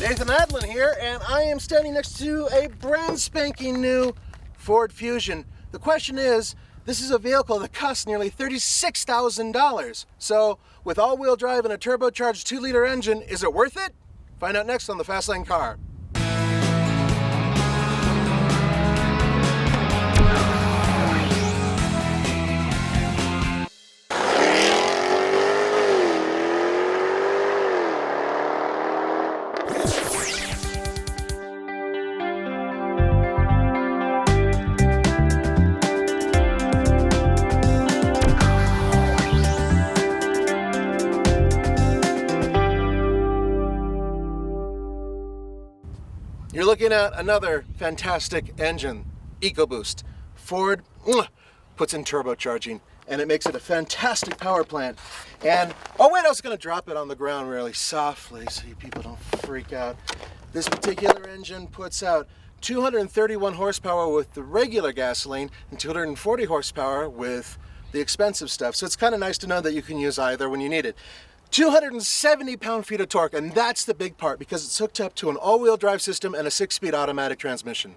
Nathan Adlin here, and I am standing next to a brand spanking new Ford Fusion. The question is, this is a vehicle that costs nearly $36,000. So, with all-wheel drive and a turbocharged 2-liter engine, is it worth it? Find out next on the Fast Lane Car. You're looking at another fantastic engine, EcoBoost. Ford puts in turbocharging, and it makes it a fantastic power plant. And, oh wait, I was gonna drop it on the ground really softly so you people don't freak out. This particular engine puts out 231 horsepower with the regular gasoline and 240 horsepower with the expensive stuff. So it's kind of nice to know that you can use either when you need it. 270 pound-feet of torque, and that's the big part because it's hooked up to an all-wheel drive system and a 6-speed automatic transmission.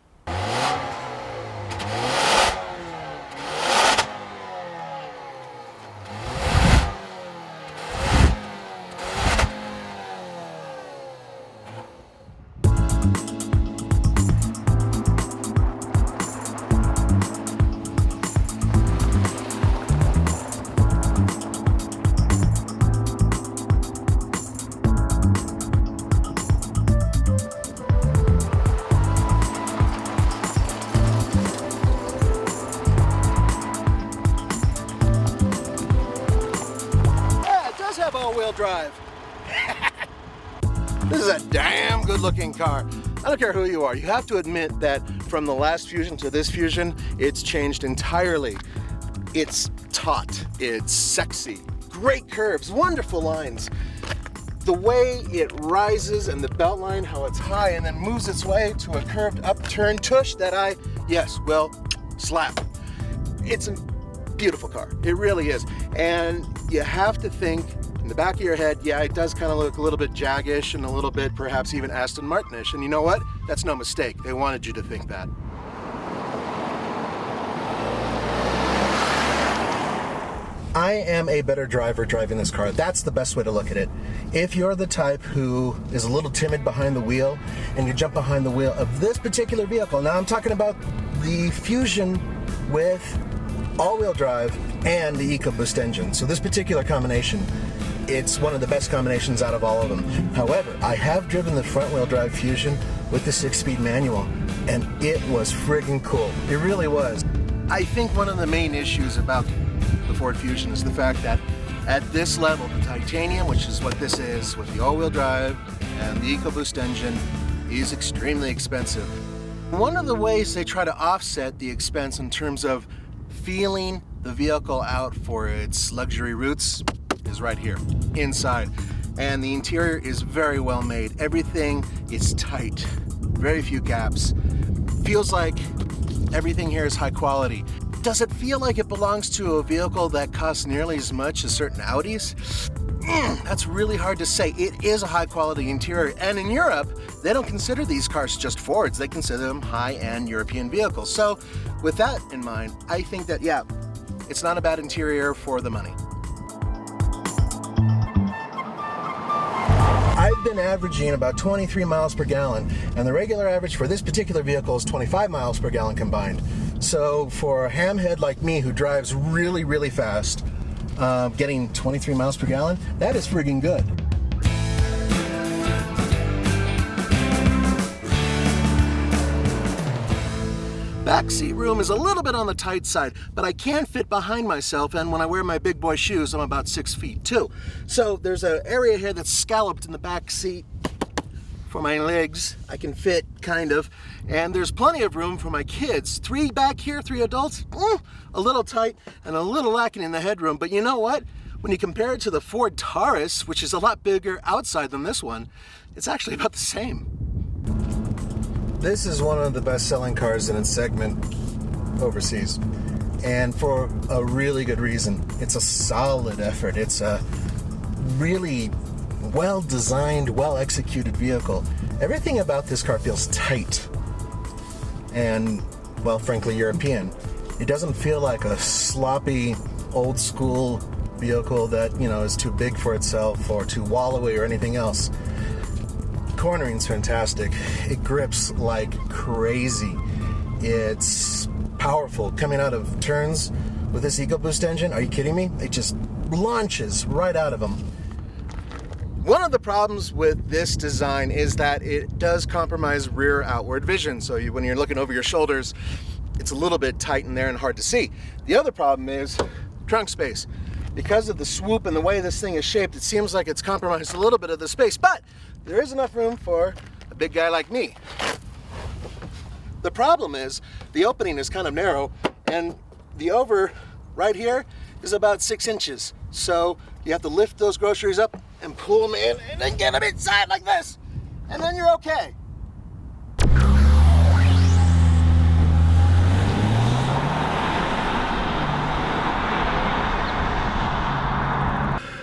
All-wheel drive. This is a damn good looking car. I don't care who you are. You have to admit that from the last Fusion to this Fusion, it's changed entirely. It's taut, it's sexy, great curves, wonderful lines. The way it rises and the belt line, how it's high and then moves its way to a curved upturn tush that I, yes, will slap. It's a beautiful car. It really is. And you have to think in the back of your head, yeah, it does kind of look a little bit Jag-ish and a little bit perhaps even Aston Martin-ish. And you know what? That's no mistake. They wanted you to think that. I am a better driver driving this car. That's the best way to look at it. If you're the type who is a little timid behind the wheel and you jump behind the wheel of this particular vehicle, now I'm talking about the Fusion with all-wheel drive and the EcoBoost engine. So this particular combination, it's one of the best combinations out of all of them. However, I have driven the front-wheel drive Fusion with the 6-speed manual, and it was friggin' cool. It really was. I think one of the main issues about the Ford Fusion is the fact that at this level, the titanium, which is what this is, with the all-wheel drive and the EcoBoost engine, is extremely expensive. One of the ways they try to offset the expense in terms of feeling the vehicle out for its luxury roots is right here, inside. And the interior is very well made. Everything is tight, very few gaps. Feels like everything here is high quality. Does it feel like it belongs to a vehicle that costs nearly as much as certain Audis? That's really hard to say. It is a high quality interior, and in Europe, they don't consider these cars just Fords. They consider them high-end European vehicles. So with that in mind, I think that, yeah, it's not a bad interior for the money. I've been averaging about 23 miles per gallon, and the regular average for this particular vehicle is 25 miles per gallon combined. So for a hamhead like me who drives really, really fast, getting 23 miles per gallon, that is friggin' good. Backseat room is a little bit on the tight side, but I can fit behind myself, and when I wear my big boy shoes, I'm about 6 feet too. So there's an area here that's scalloped in the back seat for my legs. I can fit, kind of, and there's plenty of room for my kids. 3 back here, 3 adults, a little tight and a little lacking in the headroom, but you know what? When you compare it to the Ford Taurus, which is a lot bigger outside than this one, it's actually about the same. This is one of the best-selling cars in its segment overseas, and for a really good reason. It's a solid effort. It's a really well-designed, well-executed vehicle. Everything about this car feels tight and, well, frankly, European. It doesn't feel like a sloppy, old-school vehicle that, you know, is too big for itself or too wallowy or anything else. Cornering's fantastic. It grips like crazy. It's powerful coming out of turns with this EcoBoost engine. Are you kidding me? It just launches right out of them. One of the problems with this design is that it does compromise rear outward vision. So when you're looking over your shoulders, it's a little bit tight in there and hard to see. The other problem is trunk space. Because of the swoop and the way this thing is shaped, it seems like it's compromised a little bit of the space, but there is enough room for a big guy like me. The problem is the opening is kind of narrow, and the over right here is about 6 inches. So you have to lift those groceries up and pull them in and then get them inside like this, and then you're okay.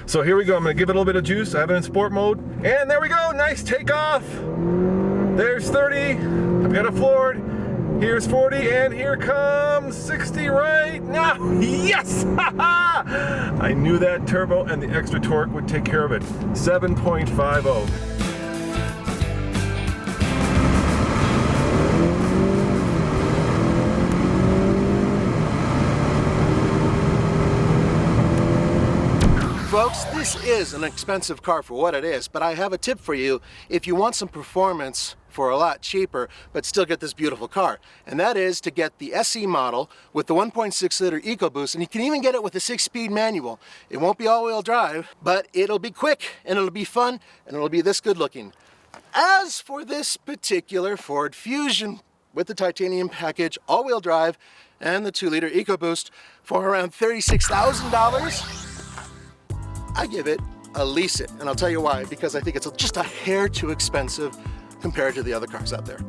So here we go, I'm gonna give it a little bit of juice. I have it in sport mode. And there we go, nice takeoff. There's 30, I've got it floored. Here's 40, and here comes 60 right now. Yes! I knew that turbo and the extra torque would take care of it. 7.50. Folks, this is an expensive car for what it is, but I have a tip for you if you want some performance for a lot cheaper, but still get this beautiful car. And that is to get the SE model with the 1.6 liter EcoBoost, and you can even get it with a 6-speed manual. It won't be all-wheel drive, but it'll be quick, and it'll be fun, and it'll be this good looking. As for this particular Ford Fusion with the titanium package, all-wheel drive, and the 2-liter EcoBoost for around $36,000, I give it a lease it, and I'll tell you why, because I think it's just a hair too expensive compared to the other cars out there.